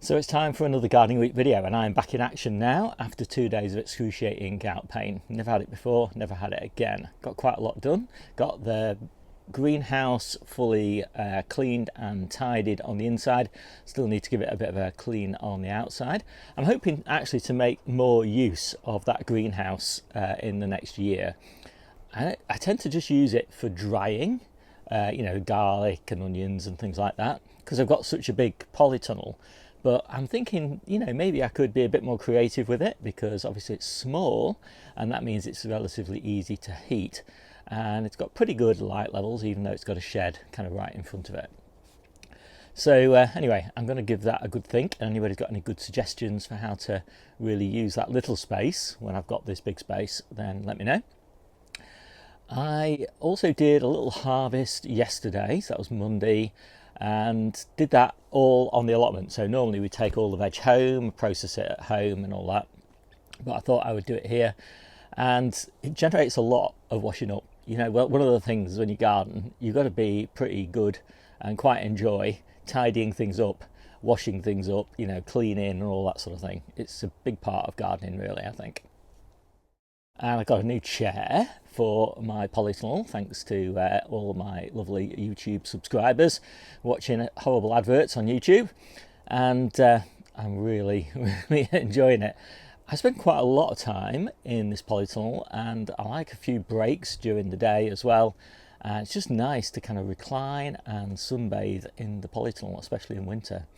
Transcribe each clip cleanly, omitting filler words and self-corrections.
So it's time for another gardening week video, and I'm back in action now after 2 days of excruciating gout pain. Never had it before, never had it again. Got quite a lot done. Got the greenhouse fully cleaned and tidied on the inside. Still need to give it a bit of a clean on the outside. I'm hoping actually to make more use of that greenhouse in the next year. I tend to just use it for drying, garlic and onions and things like that, because I've got such a big polytunnel. But I'm thinking, maybe I could be a bit more creative with it, because obviously it's small and that means it's relatively easy to heat, and it's got pretty good light levels even though it's got a shed kind of right in front of it. So anyway, I'm going to give that a good think. Anybody's got any good suggestions for how to really use that little space when I've got this big space, then let me know. I also did a little harvest yesterday, so that was Monday, and did that all on the allotment. So normally we take all the veg home, process it at home and all that, but I thought I would do it here, and it generates a lot of washing up. Well, one of the things when you garden, you've got to be pretty good and quite enjoy tidying things up, washing things up, cleaning and all that sort of thing. It's a big part of gardening, really, I think. And I got a new chair for my polytunnel, thanks to all of my lovely YouTube subscribers watching horrible adverts on YouTube, and I'm really, really enjoying it. I spend quite a lot of time in this polytunnel, and I like a few breaks during the day as well. And it's just nice to kind of recline and sunbathe in the polytunnel, especially in winter.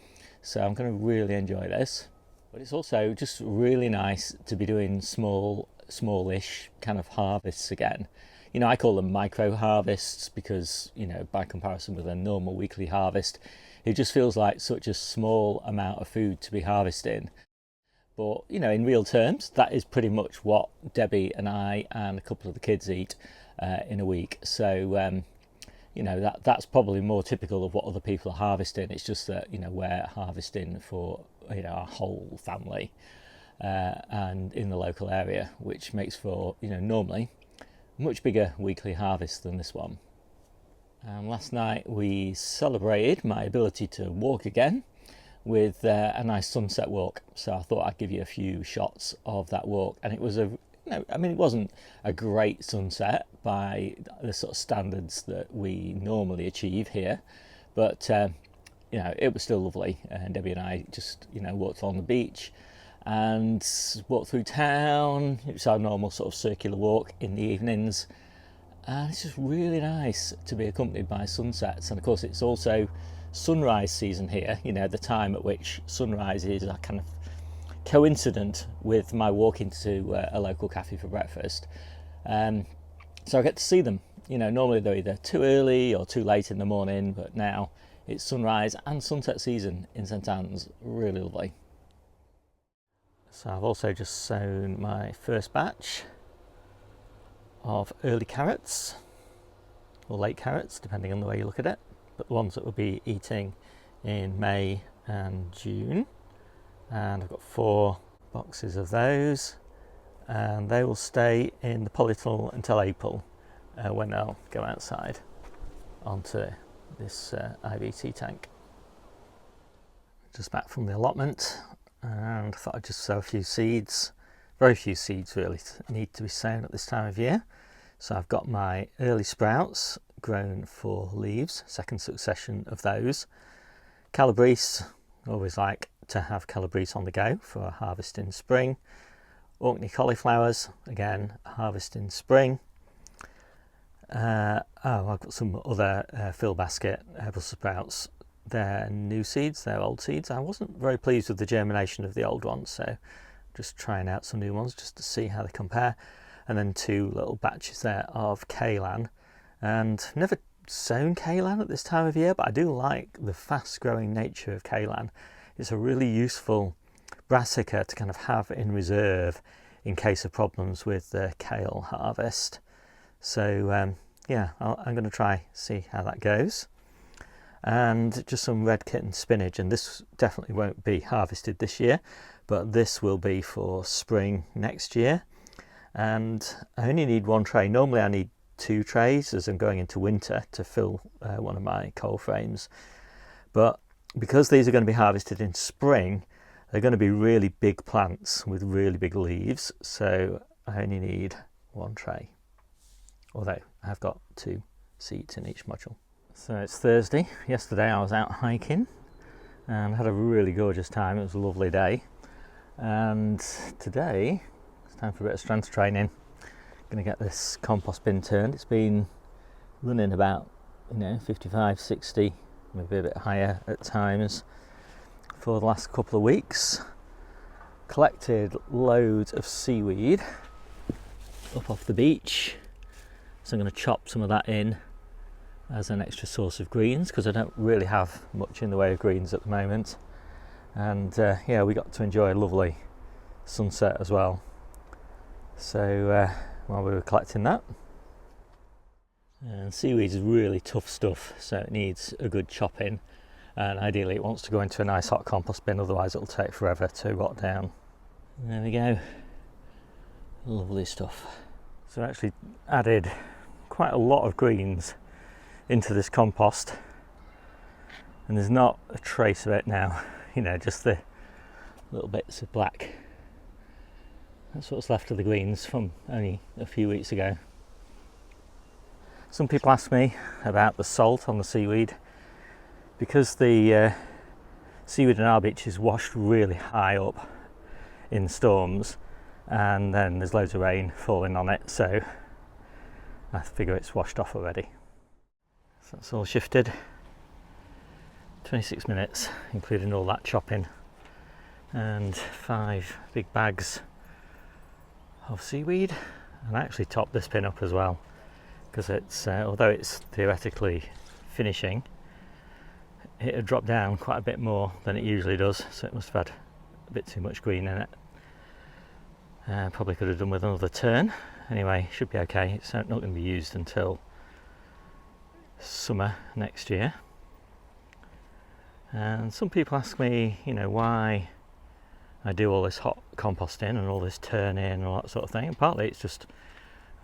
So I'm going to really enjoy this. But it's also just really nice to be doing smallish kind of harvests again. I call them micro harvests because, by comparison with a normal weekly harvest, it just feels like such a small amount of food to be harvesting. But, in real terms, that is pretty much what Debbie and I and a couple of the kids eat in a week. So, that's probably more typical of what other people are harvesting. It's just that, we're harvesting for, our whole family. And in the local area, which makes for, normally much bigger weekly harvest than this one. And last night we celebrated my ability to walk again with a nice sunset walk. So I thought I'd give you a few shots of that walk, and it was it wasn't a great sunset by the sort of standards that we normally achieve here, but it was still lovely. And Debbie and I just walked along the beach and walk through town. It's our normal sort of circular walk in the evenings, and it's just really nice to be accompanied by sunsets. And of course it's also sunrise season here, the time at which sunrises are kind of coincident with my walking to a local cafe for breakfast. So I get to see them. Normally they're either too early or too late in the morning, but now it's sunrise and sunset season in St Anne's. Really lovely. So I've also just sown my first batch of early carrots, or late carrots, depending on the way you look at it, but the ones that we'll be eating in May and June. And I've got 4 boxes of those, and they will stay in the polytunnel until April, when they'll go outside onto this IVT tank. Just back from the allotment, and I thought I'd just sow a few seeds. Very few seeds really need to be sown at this time of year. So I've got my early sprouts grown for leaves, second succession of those. Calabrese, always like to have calabrese on the go for a harvest in spring. Orkney cauliflowers, again, harvest in spring. I've got some other fill basket Brussels sprouts. They're new seeds, they're old seeds. I wasn't very pleased with the germination of the old ones, so just trying out some new ones just to see how they compare. And then 2 little batches there of Kaylan. And never sown Kaylan at this time of year, but I do like the fast growing nature of Kaylan. It's a really useful brassica to kind of have in reserve in case of problems with the kale harvest. So I'm going to try see how that goes. And just some red kitten spinach, and this definitely won't be harvested this year, but this will be for spring next year. And I only need 1 tray. Normally I need 2 trays as I'm going into winter to fill one of my coal frames, but because these are going to be harvested in spring, they're going to be really big plants with really big leaves, so I only need one tray, although I've got 2 seeds in each module. So it's Thursday. Yesterday I was out hiking and had a really gorgeous time. It was a lovely day, and today it's time for a bit of strength training. I'm going to get this compost bin turned. It's been running about 55, 60, maybe a bit higher at times for the last couple of weeks. Collected loads of seaweed up off the beach, so I'm going to chop some of that in as an extra source of greens, because I don't really have much in the way of greens at the moment. And yeah, we got to enjoy a lovely sunset as well, so while we were collecting that. And seaweed is really tough stuff, so it needs a good chopping, and ideally it wants to go into a nice hot compost bin, otherwise it'll take forever to rot down. And there we go, lovely stuff. So I actually added quite a lot of greens into this compost, and there's not a trace of it now, just the little bits of black. That's what's left of the greens from only a few weeks ago. Some people ask me about the salt on the seaweed. Because the seaweed on our beach is washed really high up in storms, and then there's loads of rain falling on it, so I figure it's washed off already. So that's all shifted. 26 minutes, including all that chopping, and 5 big bags of seaweed. And I actually topped this bin up as well, because it's although it's theoretically finishing, it had dropped down quite a bit more than it usually does, so it must have had a bit too much green in it. Probably could have done with another turn. Anyway, should be okay. It's not going to be used until summer next year. And some people ask me, why I do all this hot composting and all this turning and all that sort of thing. And partly it's just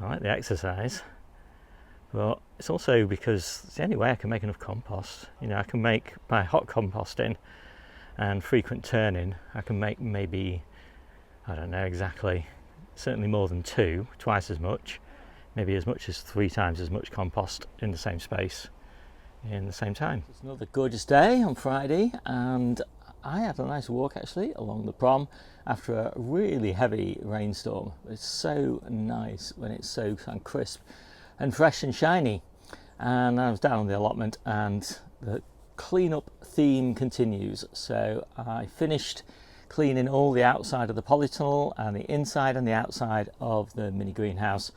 I like the exercise, but it's also because it's the only way I can make enough compost. I can make, by hot composting and frequent turning, I can make maybe, I don't know exactly, certainly more than 2, twice as much, maybe as much as 3 times as much compost in the same space in the same time. It's another gorgeous day on Friday, and I had a nice walk actually along the prom after a really heavy rainstorm. It's so nice when it's so crisp and fresh and shiny. And I was down on the allotment, and the clean-up theme continues. So I finished cleaning all the outside of the polytunnel and the inside and the outside of the mini greenhouse,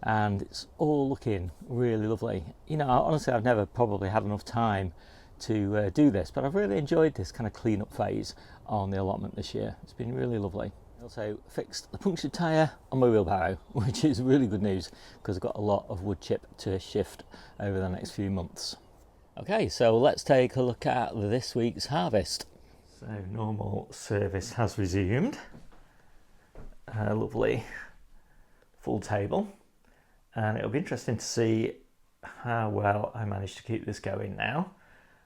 and it's all looking really lovely. Honestly, I've never probably had enough time to do this, but I've really enjoyed this kind of clean-up phase on the allotment this year. It's been really lovely. I also fixed the punctured tyre on my wheelbarrow, which is really good news because I've got a lot of wood chip to shift over the next few months. Okay, so let's take a look at this week's harvest. So normal service has resumed. A lovely full table, and it'll be interesting to see how well I manage to keep this going now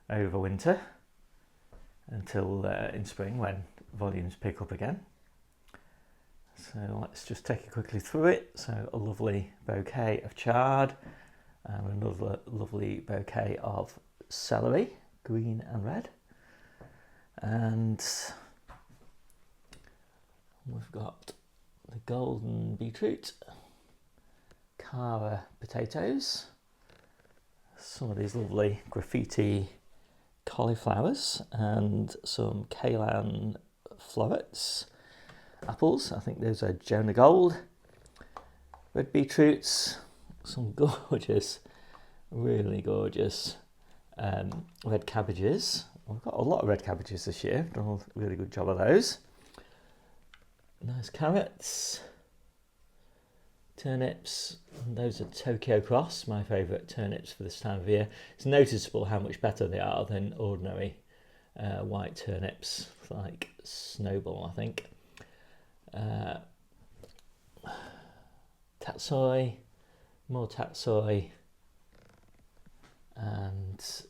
over winter until in spring when volumes pick up again. So let's just take it quickly through it. So a lovely bouquet of chard and another lovely bouquet of celery, green and red. And we've got the golden beetroot, Cara potatoes, some of these lovely graffiti cauliflowers, and some Kailan florets, apples, I think those are Jonah Gold, red beetroots, some gorgeous, really gorgeous red cabbages. We've got a lot of red cabbages this year, done a really good job of those. Nice carrots, turnips, and those are Tokyo Cross, my favourite turnips for this time of year. It's noticeable how much better they are than ordinary white turnips, like Snowball, I think. Tatsoi, more tatsoi, and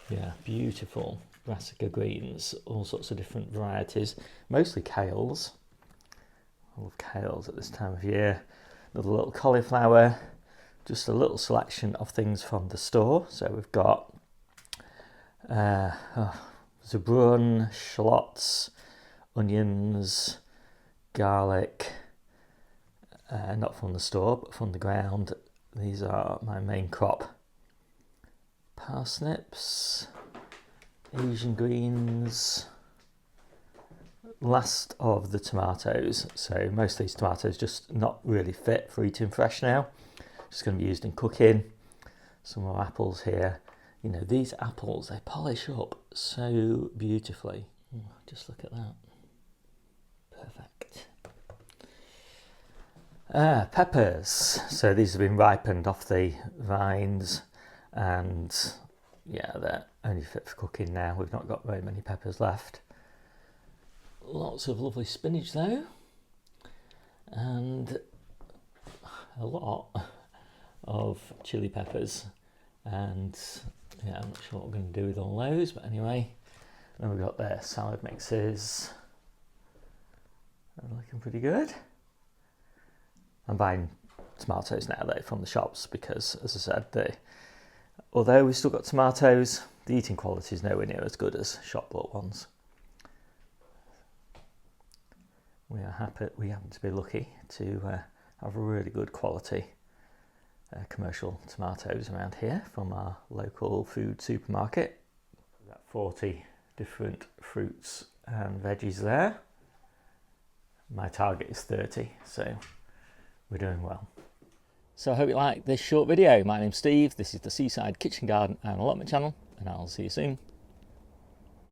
Yeah, beautiful brassica greens, all sorts of different varieties, mostly kales. I love kales at this time of year. Another little cauliflower, just a little selection of things from the store. So we've got zabrun, shallots, onions, garlic, not from the store but from the ground. These are my main crop. Parsnips, Asian greens, last of the tomatoes. So most of these tomatoes just not really fit for eating fresh now, just going to be used in cooking. Some more apples here. You know, these apples, they polish up so beautifully. Just look at that. Perfect. Peppers. So these have been ripened off the vines, and yeah, they're only fit for cooking now. We've not got very many peppers left. Lots of lovely spinach though, and a lot of chili peppers, and yeah, I'm not sure what we're going to do with all those, but anyway. Then we've got their salad mixes. They're looking pretty good. I'm buying tomatoes now though from the shops because, as I said, although we've still got tomatoes, the eating quality is nowhere near as good as shop bought ones. We happen to be lucky to have a really good quality commercial tomatoes around here from our local food supermarket. We've got 40 different fruits and veggies there. My target is 30, so we're doing well. So I hope you liked this short video. My name's Steve, this is the Seaside Kitchen Garden and Allotment channel, and I'll see you soon.